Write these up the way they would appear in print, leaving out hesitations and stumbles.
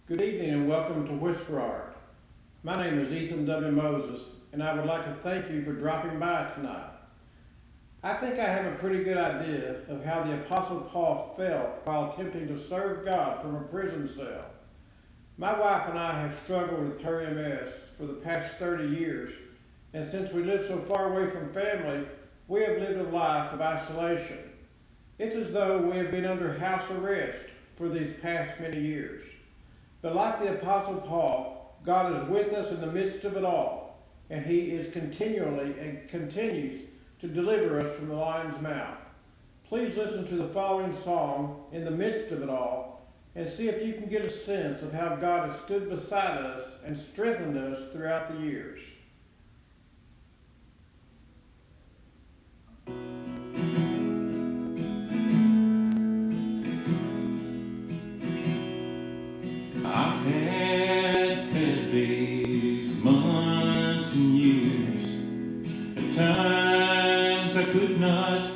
Good evening and welcome to WhisperArt. My name is Ethan W. Moses, and I would like to thank you for dropping by tonight. I think I have a pretty good idea of how the Apostle Paul felt while attempting to serve God from a prison cell. My wife and I have struggled with her MS for the past 30 years, and since we live so far away from family, we have lived a life of isolation. It's as though we have been under house arrest for these past many years. But like the Apostle Paul, God is with us in the midst of it all, and He is continually and continues to deliver us from the lion's mouth. Please listen to the following song, In the Midst of It All, and see if you can get a sense of how God has stood beside us and strengthened us throughout the years. I've had bad days, months and years. At times I could not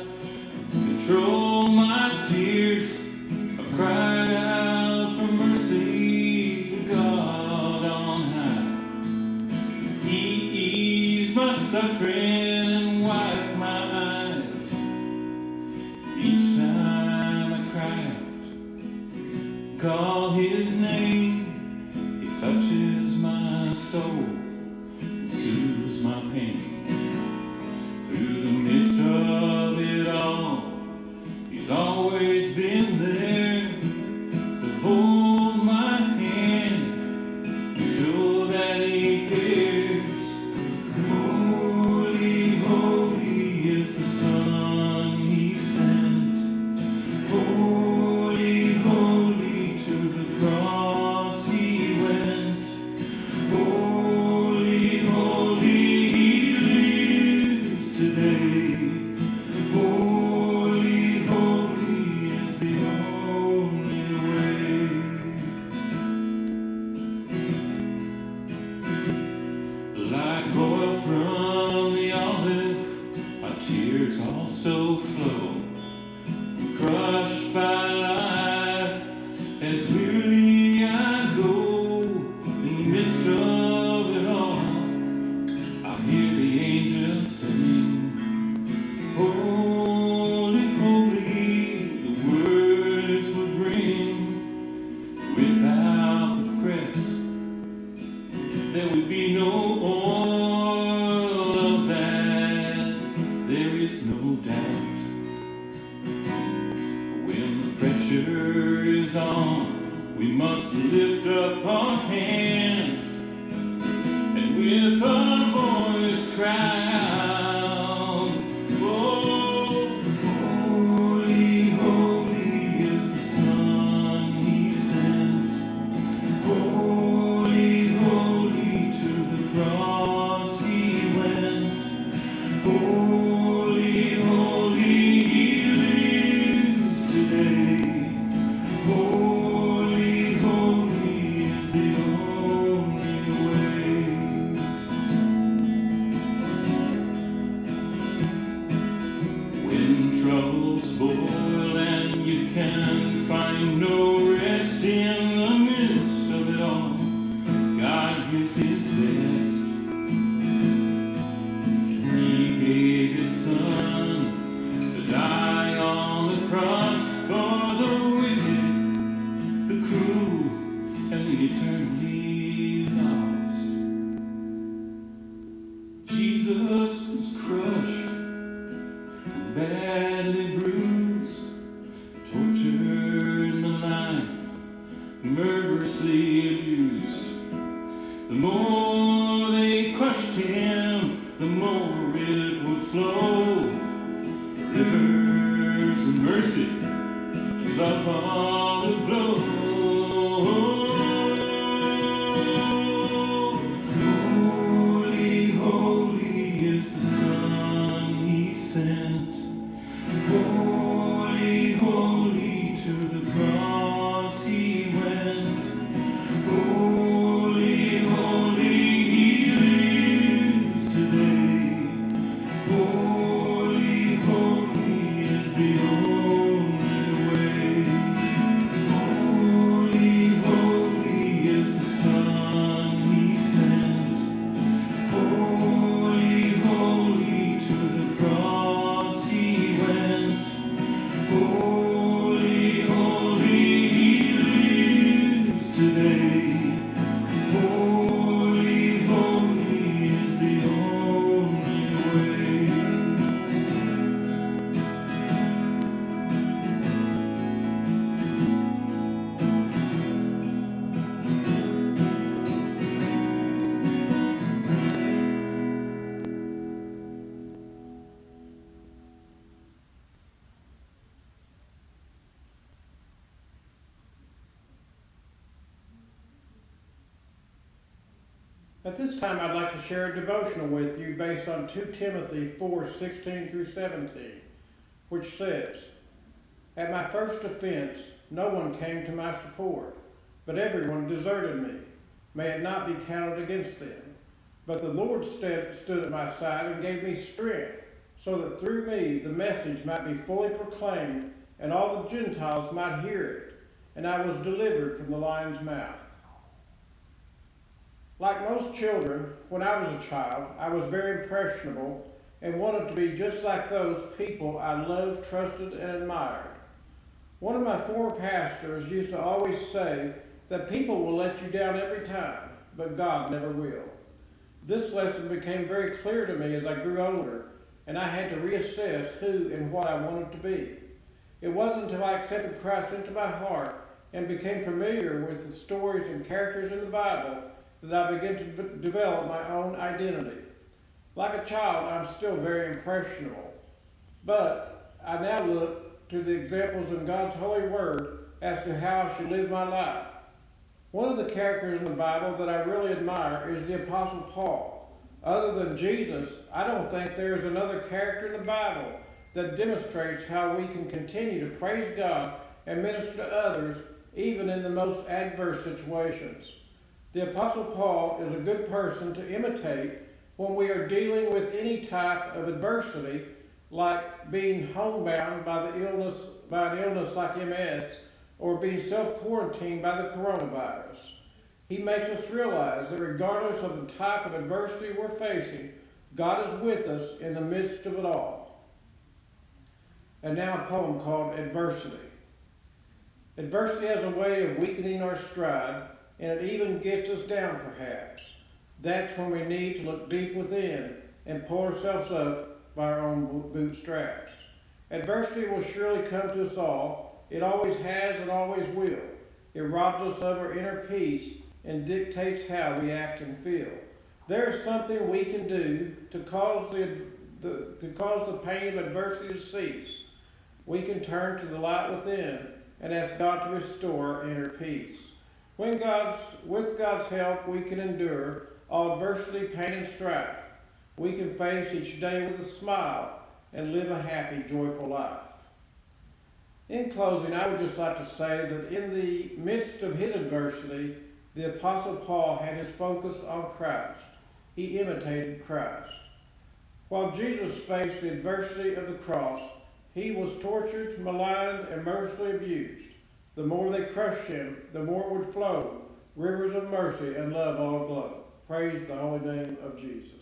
control my tears. I cried out for mercy to God on high. He eased my suffering and wiped my eyes. Each time I cry out, call His name, He touches my soul and soothes my pain. Through the midst of it all, He's always been there to hold my hand and show that He cares. Holy, holy is the Son He sent. Holy, holy to the cross He went. Holy, holy, He lives today. Holy, holy is the only way. Like oil from the olive, our tears also flow. Crushed by life, as wearily I go. In the midst of it all, I hear the angels sing. Holy, holy, the words would ring. Without the press, there would be no oil of that. There is no doubt. When the pressure is on, we must lift up our hands, and with our voice cry out, oh, holy, holy is the Son He sent. Holy, holy to the cross He went. Holy, holy, He lives today. Holy, holy is the only way. When troubles boil and you can find no rest in the midst of it all, God gives His best. He gave His Son to die on the cross for the wicked, the cruel, and the eternally lost. Jesus was crushed, badly bruised, tortured, maligned, murderously abused. The more they crushed Him, the more it would flow. Rivers of mercy, love all aglow. Holy, holy is the Son He sent. Holy, holy to the cross He went. Holy, holy At this time, I'd like to share a devotional with you based on 2 Timothy 4:16 through 17, which says, "At my first offense, no one came to my support, but everyone deserted me. May it not be counted against them. But the Lord stood at my side and gave me strength, so that through me the message might be fully proclaimed, and all the Gentiles might hear it. And I was delivered from the lion's mouth." Like most children, when I was a child, I was very impressionable and wanted to be just like those people I loved, trusted, and admired. One of my former pastors used to always say that people will let you down every time, but God never will. This lesson became very clear to me as I grew older, and I had to reassess who and what I wanted to be. It wasn't until I accepted Christ into my heart and became familiar with the stories and characters in the Bible that I began to develop my own identity. Like a child, I'm still very impressionable, but I now look to the examples in God's holy word as to how I should live my life. One of the characters in the Bible that I really admire is the Apostle Paul. Other than Jesus, I don't think there is another character in the Bible that demonstrates how we can continue to praise God and minister to others even in the most adverse situations. The Apostle Paul is a good person to imitate when we are dealing with any type of adversity, like being homebound by an illness like MS, or being self-quarantined by the coronavirus. He makes us realize that regardless of the type of adversity we're facing, God is with us in the midst of it all. And now a poem called Adversity. Adversity has a way of weakening our stride, and it even gets us down perhaps. That's when we need to look deep within and pull ourselves up by our own bootstraps. Adversity will surely come to us all. It always has and always will. It robs us of our inner peace and dictates how we act and feel. There is something we can do to cause the pain of adversity to cease. We can turn to the light within and ask God to restore our inner peace. With God's help, we can endure all adversity, pain, and strife. We can face each day with a smile and live a happy, joyful life. In closing, I would just like to say that in the midst of his adversity, the Apostle Paul had his focus on Christ. He imitated Christ. While Jesus faced the adversity of the cross, he was tortured, maligned, and mercilessly abused. The more they crushed him, the more would flow rivers of mercy and love all aglow. Praise the holy name of Jesus.